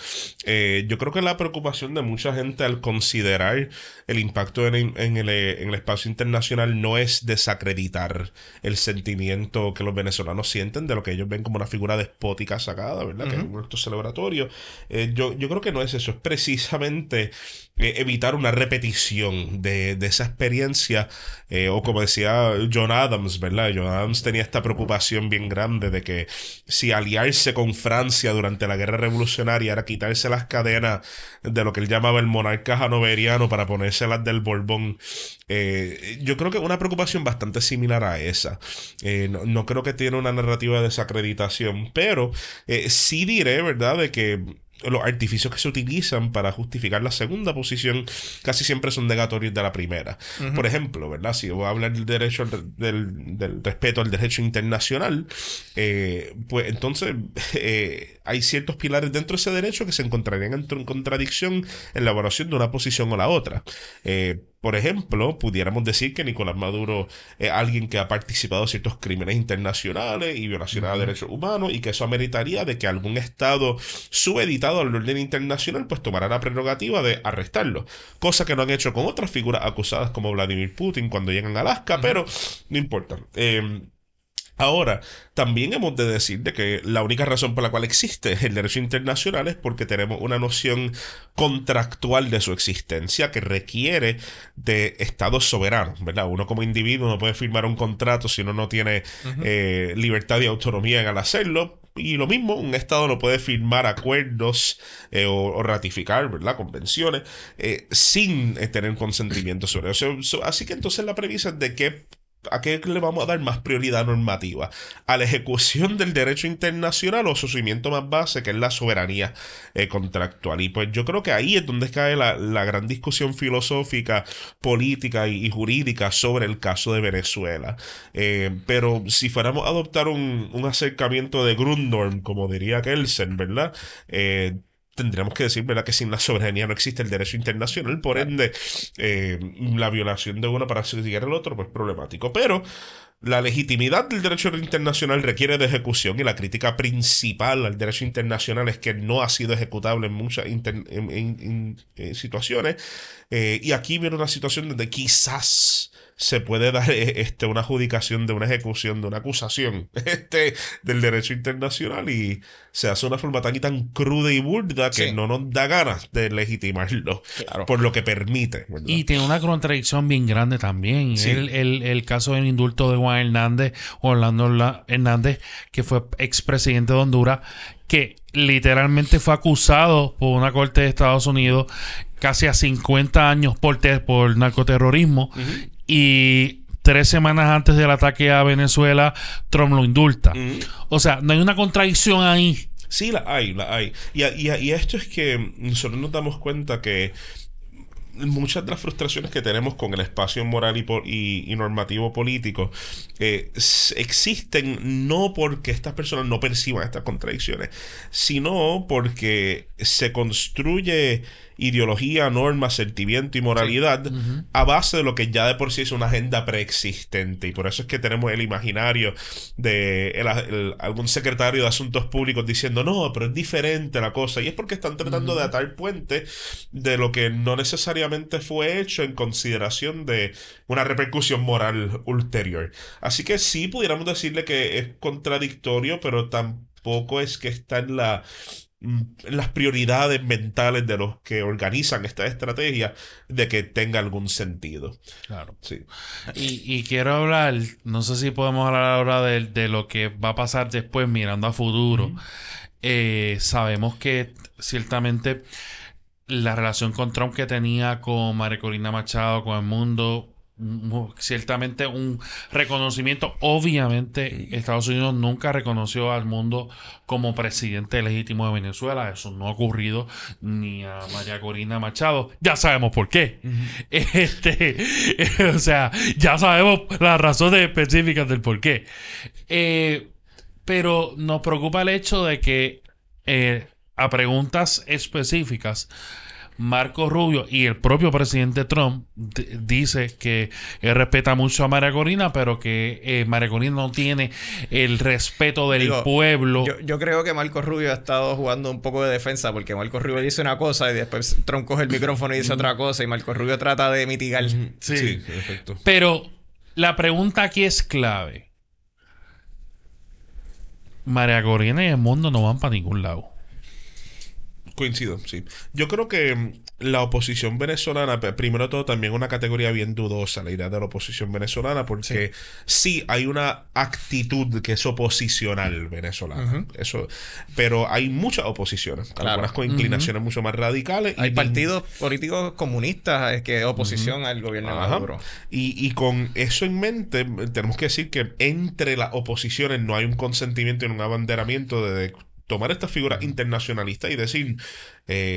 Yo creo que la preocupación de mucha gente al considerar el impacto en el espacio internacional no es desacreditar el sentimiento que los venezolanos sienten de lo que ellos ven como una figura despótica sacada, ¿verdad? Que es un acto celebratorio. Yo creo que no es eso, es precisamente evitar una repetición de esa experiencia, o como decía John Adams, ¿verdad? John Adams tenía esta preocupación bien grande de que si aliarse con Francia durante la guerra revolucionaria era quitarse las cadenas de lo que él llamaba el monarca hanoveriano para ponérselas del Borbón. Yo creo que una preocupación bastante similar a esa. No creo que tiene una narrativa de desacreditación, pero sí diré, ¿verdad?, de que los artificios que se utilizan para justificar la segunda posición casi siempre son negatorios de la primera. Por ejemplo, ¿verdad? Si voy a hablar del derecho del respeto al derecho internacional, pues entonces hay ciertos pilares dentro de ese derecho que se encontrarían en contradicción en la evaluación de una posición o la otra. Por ejemplo, pudiéramos decir que Nicolás Maduro es alguien que ha participado en ciertos crímenes internacionales y violaciones a derechos humanos, y que eso ameritaría de que algún estado subeditado al orden internacional pues tomara la prerrogativa de arrestarlo, cosa que no han hecho con otras figuras acusadas como Vladimir Putin cuando llegan a Alaska, pero no importa. Ahora, también hemos de decir de que la única razón por la cual existe el derecho internacional es porque tenemos una noción contractual de su existencia que requiere de estados soberanos, ¿verdad? Uno como individuo no puede firmar un contrato si uno no tiene libertad y autonomía al hacerlo. Y lo mismo, un Estado no puede firmar acuerdos o ratificar, ¿verdad?, convenciones sin tener consentimiento sobre eso. Así que entonces la premisa es de que ¿a qué le vamos a dar más prioridad normativa? ¿A la ejecución del derecho internacional o su cimiento más base, que es la soberanía contractual? Y pues yo creo que ahí es donde cae la gran discusión filosófica, política y jurídica sobre el caso de Venezuela. Pero si fuéramos a adoptar un acercamiento de Grundnorm, como diría Kelsen, ¿verdad?, tendríamos que decir, ¿verdad?, que sin la soberanía no existe el derecho internacional, por ende, la violación de uno para seguir el otro, pues problemático. Pero la legitimidad del derecho internacional requiere de ejecución, y la crítica principal al derecho internacional es que no ha sido ejecutable en muchas situaciones. Y aquí viene una situación donde quizás se puede dar una adjudicación de una ejecución, de una acusación del derecho internacional, y se hace de una forma tan y tan cruda y burda que no nos da ganas de legitimarlo, por lo que permite, ¿verdad? Y tiene una contradicción bien grande también. Sí. El caso del indulto de Juan Hernández, Orlando Hernández, que fue expresidente de Honduras, que literalmente fue acusado por una corte de Estados Unidos casi a 50 años por narcoterrorismo, y 3 semanas antes del ataque a Venezuela, Trump lo indulta. O sea, no hay una contradicción ahí. Sí, la hay. Y esto es que nosotros nos damos cuenta que muchas de las frustraciones que tenemos con el espacio moral y normativo político existen no porque estas personas no perciban estas contradicciones, sino porque se construye ideología, norma, sentimiento y moralidad a base de lo que ya de por sí es una agenda preexistente. Y por eso es que tenemos el imaginario de algún secretario de Asuntos Públicos diciendo, no, pero es diferente la cosa. Y es porque están tratando de atar puentes de lo que no necesariamente fue hecho en consideración de una repercusión moral ulterior. Así que sí pudiéramos decirle que es contradictorio, pero tampoco es que está en las prioridades mentales de los que organizan esta estrategia de que tenga algún sentido. Claro. Sí. Y quiero hablar, no sé si podemos hablar ahora de lo que va a pasar después mirando a futuro. Sabemos que ciertamente la relación con Trump que tenía con María Corina Machado, con el mundo, ciertamente un reconocimiento. Obviamente Estados Unidos nunca reconoció al mundo como presidente legítimo de Venezuela. Eso no ha ocurrido ni a María Corina Machado. Ya sabemos por qué. O sea, ya sabemos las razones específicas del por qué. Pero nos preocupa el hecho de que a preguntas específicas, Marco Rubio y el propio presidente Trump dice que él respeta mucho a María Corina, pero que María Corina no tiene el respeto del pueblo. Yo creo que Marco Rubio ha estado jugando un poco de defensa, porque Marco Rubio dice una cosa y después Trump coge el micrófono y dice otra cosa, y Marco Rubio trata de mitigar. Sí, perfecto. Pero la pregunta aquí es clave. María Corina y el mundo no van para ningún lado. Coincido, sí. Yo creo que la oposición venezolana, primero de todo, también una categoría bien dudosa, la idea de la oposición venezolana, porque sí hay una actitud que es oposicional venezolana. Eso, pero hay muchas oposiciones, algunas con inclinaciones mucho más radicales. Hay partidos políticos comunistas que oposición al gobierno de Maduro. Y con eso en mente, tenemos que decir que entre las oposiciones no hay un consentimiento y un abanderamiento de tomar esta figura internacionalista y decir,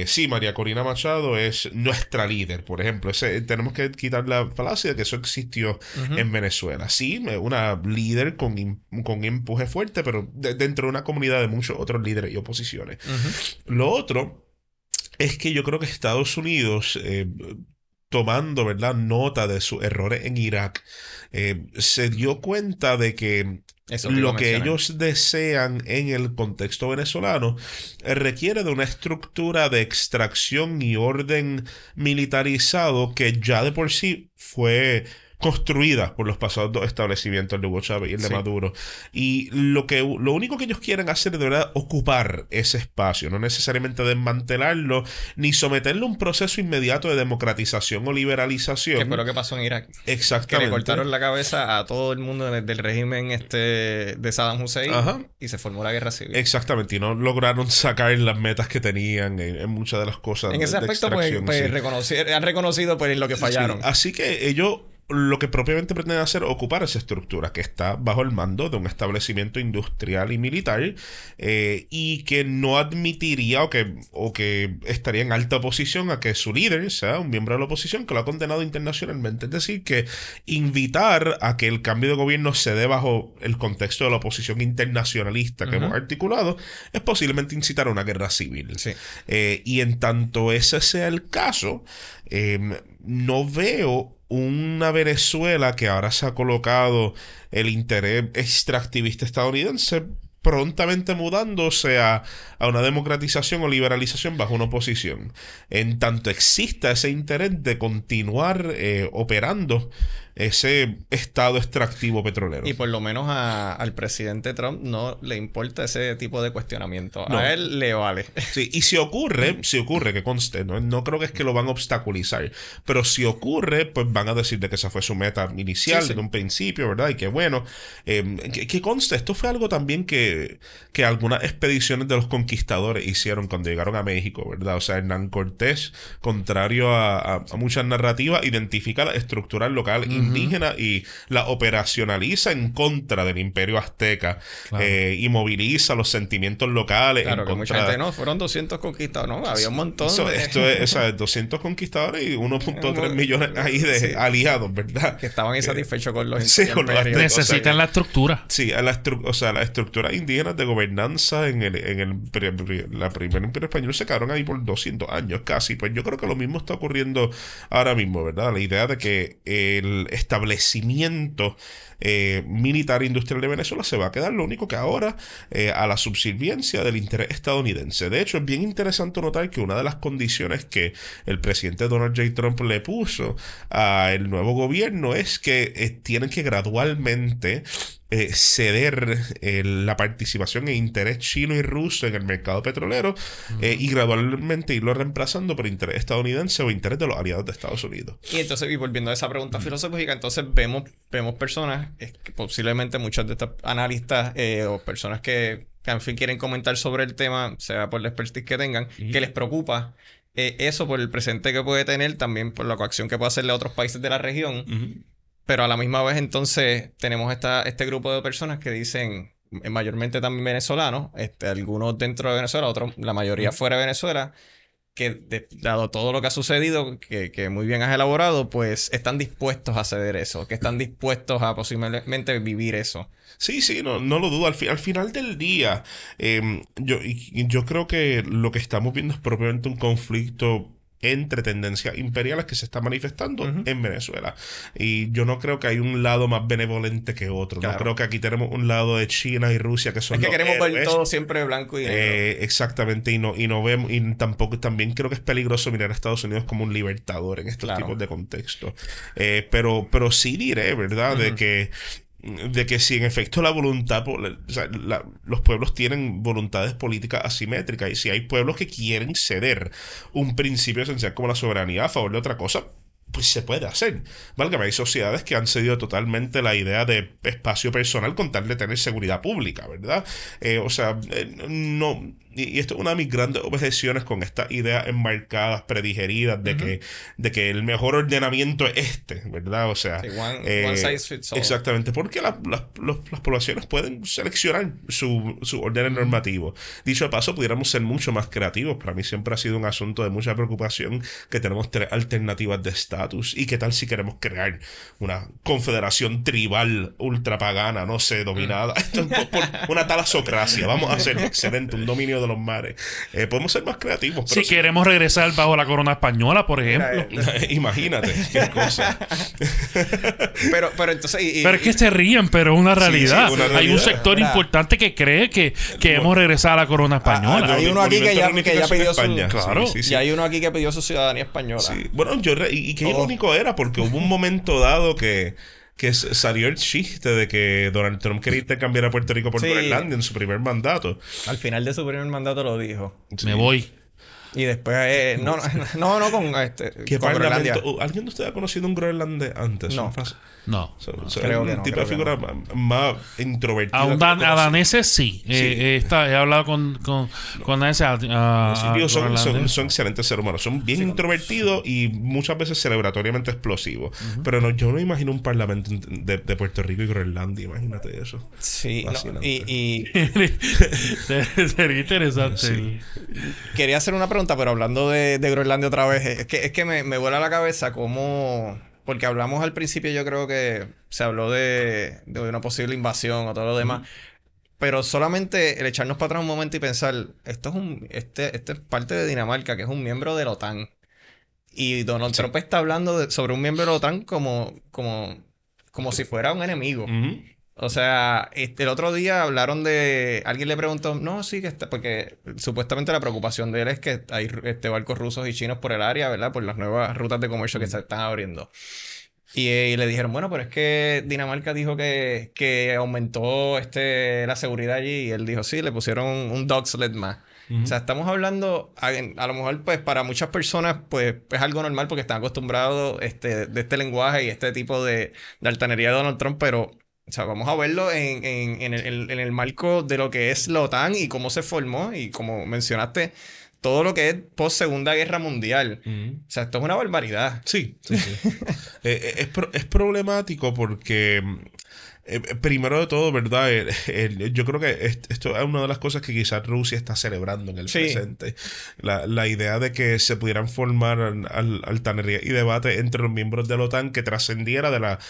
sí, María Corina Machado es nuestra líder, por ejemplo. Tenemos que quitar la falacia de que eso existió en Venezuela. Sí, una líder con empuje fuerte, pero dentro de una comunidad de muchos otros líderes y oposiciones. Lo otro es que yo creo que Estados Unidos, tomando, ¿verdad?, nota de sus errores en Irak, se dio cuenta de que lo que ellos desean en el contexto venezolano requiere de una estructura de extracción y orden militarizado que ya de por sí fue construidas por los pasados dos establecimientos, el de Hugo Chávez y el de Maduro. Y lo único que ellos quieren hacer es de verdad ocupar ese espacio, no necesariamente desmantelarlo, ni someterlo a un proceso inmediato de democratización o liberalización. Que fue lo que pasó en Irak. Exactamente. Que le cortaron la cabeza a todo el mundo del régimen de Saddam Hussein. Y se formó la guerra civil. Exactamente, y no lograron sacar las metas que tenían en muchas de las cosas. En ese aspecto, pues han reconocido pues lo que fallaron. Sí. Así que ellos lo que propiamente pretenden hacer es ocupar esa estructura que está bajo el mando de un establecimiento industrial y militar, y que no admitiría o que estaría en alta oposición a que su líder sea un miembro de la oposición que lo ha condenado internacionalmente. Es decir, que invitar a que el cambio de gobierno se dé bajo el contexto de la oposición internacionalista que hemos articulado es posiblemente incitar a una guerra civil. Sí. Y en tanto ese sea el caso, no veo una Venezuela que ahora se ha colocado el interés extractivista estadounidense prontamente mudándose a una democratización o liberalización bajo una oposición. En tanto exista ese interés de continuar operando ese estado extractivo petrolero. Y por lo menos al presidente Trump no le importa ese tipo de cuestionamiento. A él le vale. Sí, y si ocurre, que conste, no creo que es que lo van a obstaculizar, pero si ocurre, pues van a decir de que esa fue su meta inicial, en un principio, ¿verdad? Y que bueno, que conste, esto fue algo también que algunas expediciones de los conquistadores hicieron cuando llegaron a México, ¿verdad? O sea, Hernán Cortés, contrario a muchas narrativas, identifica la estructura local indígena y la operacionaliza en contra del imperio azteca, y moviliza los sentimientos locales. Claro, que mucha gente no, fueron 200 conquistadores, no, había un montón. Esto es 200 conquistadores y 1.3 millones ahí de aliados, ¿verdad? Que estaban insatisfechos con los imperios. Necesitan la estructura. Sí, las estructuras indígenas de gobernanza la primera imperio español se quedaron ahí por 200 años casi. Pues yo creo que lo mismo está ocurriendo ahora mismo, ¿verdad? La idea de que el establecimiento militar e industrial de Venezuela se va a quedar lo único que ahora a la subserviencia del interés estadounidense. De hecho, es bien interesante notar que una de las condiciones que el presidente Donald J. Trump le puso al nuevo gobierno es que tienen que gradualmente ceder la participación e interés chino y ruso en el mercado petrolero, y gradualmente irlo reemplazando por interés estadounidense o interés de los aliados de Estados Unidos. Y entonces, y volviendo a esa pregunta filosófica, entonces vemos personas, que posiblemente muchos de estos analistas o personas que en fin quieren comentar sobre el tema, sea por la expertise que tengan, que les preocupa eso por el presente que puede tener, también por la coacción que puede hacerle a otros países de la región. Pero a la misma vez, entonces, tenemos este grupo de personas que dicen, mayormente también venezolanos, algunos dentro de Venezuela, otros, la mayoría fuera de Venezuela, que dado todo lo que ha sucedido, que muy bien has elaborado, pues están dispuestos a ceder eso, que están dispuestos a posiblemente vivir eso. Sí, no lo dudo. Al final del día, yo creo que lo que estamos viendo es propiamente un conflicto entre tendencias imperiales que se está manifestando en Venezuela. Y yo no creo que hay un lado más benevolente que otro. Claro. No creo que aquí tenemos un lado de China y Rusia que son es que queremos ver todo siempre blanco y negro. Exactamente. Y no vemos, y tampoco, también creo que es peligroso mirar a Estados Unidos como un libertador en estos tipos de contextos. Pero sí diré, ¿verdad? De que si en efecto la voluntad, o sea, los pueblos tienen voluntades políticas asimétricas, y si hay pueblos que quieren ceder un principio esencial como la soberanía a favor de otra cosa, pues se puede hacer. Válgame, hay sociedades que han cedido totalmente la idea de espacio personal con tal de tener seguridad pública, ¿verdad? No... Y esto es una de mis grandes objeciones con estas ideas enmarcadas, predigeridas, de que el mejor ordenamiento es ¿verdad? O sea, sí, one size fits all. Exactamente, porque las poblaciones pueden seleccionar su orden normativo. Dicho de paso, pudiéramos ser mucho más creativos. Para mí siempre ha sido un asunto de mucha preocupación que tenemos 3 alternativas de estatus. ¿Y qué tal si queremos crear una confederación tribal ultrapagana, no sé, dominada por una talasocracia? Vamos a hacer excelente, un dominio de los mares. Podemos ser más creativos. Si queremos regresar bajo la corona española, por ejemplo. Imagínate, qué cosa. pero entonces... pero es que se ríen, pero es una realidad. Sí, una realidad. Hay un sector importante que cree que hemos regresado a la corona española. Hay uno aquí que ya pidió España. Claro. Y hay uno aquí que pidió su ciudadanía española. Sí. Bueno, y qué irónico era, porque hubo un momento dado que salió el chiste de que Donald Trump quería intercambiar a Puerto Rico por Groenlandia en su primer mandato. Al final de su primer mandato lo dijo. Me voy. Y después... no con ¿Qué con Groenlandia. ¿Alguien de ustedes ha conocido un groenlandés antes? No. No. Creo que un no, tipo de figura más introvertida. A daneses sí. He hablado con daneses. Son excelentes seres humanos. Son bien introvertidos y muchas veces celebratoriamente explosivos. Pero yo no imagino un parlamento de Puerto Rico y Groenlandia. Imagínate eso. Sí. Sería interesante. Sí. Quería hacer una pregunta, pero hablando de Groenlandia otra vez. Es que me vuela la cabeza cómo... Porque hablamos al principio, yo creo que se habló de una posible invasión o todo lo demás. Pero solamente el echarnos para atrás un momento y pensar, esto es parte de Dinamarca, que es un miembro de la OTAN. Y Donald Trump está hablando sobre un miembro de la OTAN como si fuera un enemigo. O sea, el otro día hablaron de... Alguien le preguntó, no, sí que está... Porque supuestamente la preocupación de él es que hay barcos rusos y chinos por el área, ¿verdad? Por las nuevas rutas de comercio que se están abriendo. Y le dijeron, bueno, pero es que Dinamarca dijo que aumentó la seguridad allí. Y él dijo, sí, le pusieron un dog sled más. O sea, estamos hablando... A lo mejor, pues, para muchas personas, pues, es algo normal porque están acostumbrados de este lenguaje y este tipo de altanería de Donald Trump, pero... O sea, vamos a verlo en el marco de lo que es la OTAN y cómo se formó y como mencionaste, todo lo que es post-Segunda Guerra Mundial. O sea, esto es una barbaridad. Sí. Es problemático porque... primero de todo, ¿verdad? Yo creo que esto es una de las cosas que quizás Rusia está celebrando en el presente. La idea de que se pudieran formar altanería y debate entre los miembros de la OTAN que trascendiera de la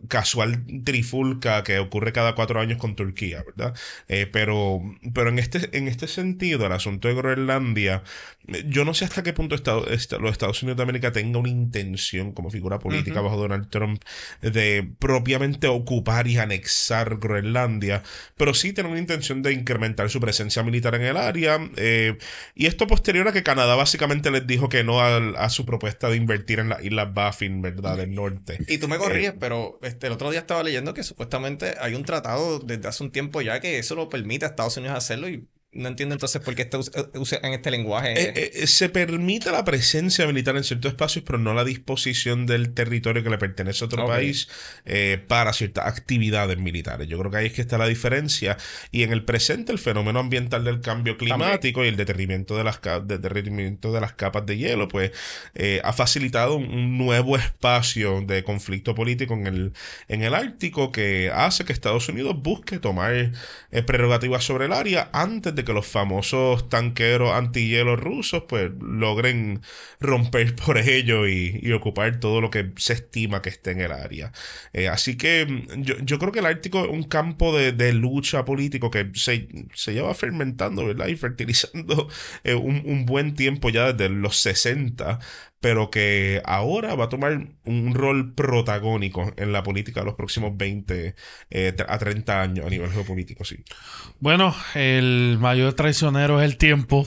casual trifulca que ocurre cada 4 años con Turquía, ¿verdad? Pero en este sentido, el asunto de Groenlandia, yo no sé hasta qué punto los Estados Unidos de América tenga una intención como figura política bajo Donald Trump de propiamente ocupar y anexar Groenlandia, pero sí tiene una intención de incrementar su presencia militar en el área, y esto posterior a que Canadá básicamente les dijo que no a su propuesta de invertir en las Islas Baffin, ¿verdad? Del norte. Y tú me corrías, pero el otro día estaba leyendo que supuestamente hay un tratado desde hace un tiempo ya que eso lo permite a Estados Unidos hacerlo y no entiendo entonces por qué usan este lenguaje. Se permite la presencia militar en ciertos espacios, pero no la disposición del territorio que le pertenece a otro país para ciertas actividades militares. Yo creo que ahí es que está la diferencia. Y en el presente, el fenómeno ambiental del cambio climático y el derretimiento de las capas de hielo, pues ha facilitado un nuevo espacio de conflicto político en el Ártico que hace que Estados Unidos busque tomar prerrogativas sobre el área antes de que los famosos tanqueros antihielo rusos pues logren romper por ello y ocupar todo lo que se estima que esté en el área. Así que yo creo que el Ártico es un campo de lucha político que se lleva fermentando, ¿verdad? Y fertilizando un buen tiempo ya desde los 60, pero que ahora va a tomar un rol protagónico en la política de los próximos 20 a 30 años a nivel geopolítico, sí. Bueno, el mayor traicionero es el tiempo.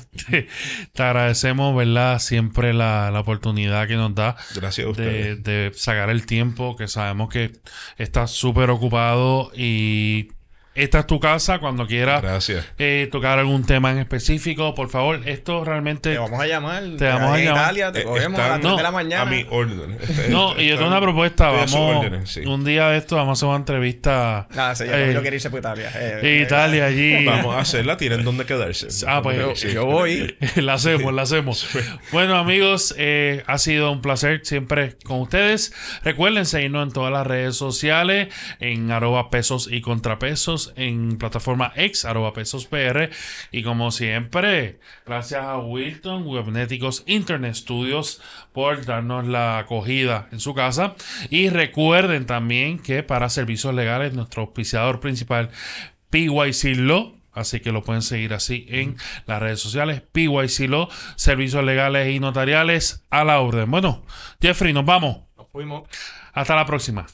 Te agradecemos, ¿verdad? Siempre la oportunidad que nos da. Gracias a ustedes. De sacar el tiempo, que sabemos que estás súper ocupado y esta es tu casa cuando quieras. Gracias. Tocar algún tema en específico, por favor. Esto realmente... Te vamos a llamar. Te vamos a llamar. Italia, te cogemos a las 3 de la mañana. A mi orden. No, y yo tengo una propuesta. Estoy a su Vamos, orden, sí. un día de esto vamos a hacer una entrevista. Sí, yo quiero irse por Italia. Italia allí. Vamos a hacerla, tienen donde quedarse. Pues Sí. Yo voy. la hacemos. Bueno, amigos, ha sido un placer siempre con ustedes. Recuerden seguirnos en todas las redes sociales, en @pesos y contrapesos, en plataforma X, @pesospr. Y como siempre, gracias a Wilton Webnéticos Internet Studios por darnos la acogida en su casa. Y recuerden también que para servicios legales, nuestro auspiciador principal, PYC Law. Así que lo pueden seguir así en las redes sociales. PYC Law, servicios legales y notariales a la orden. Bueno, Jeffrey, nos vamos. Nos fuimos. Hasta la próxima.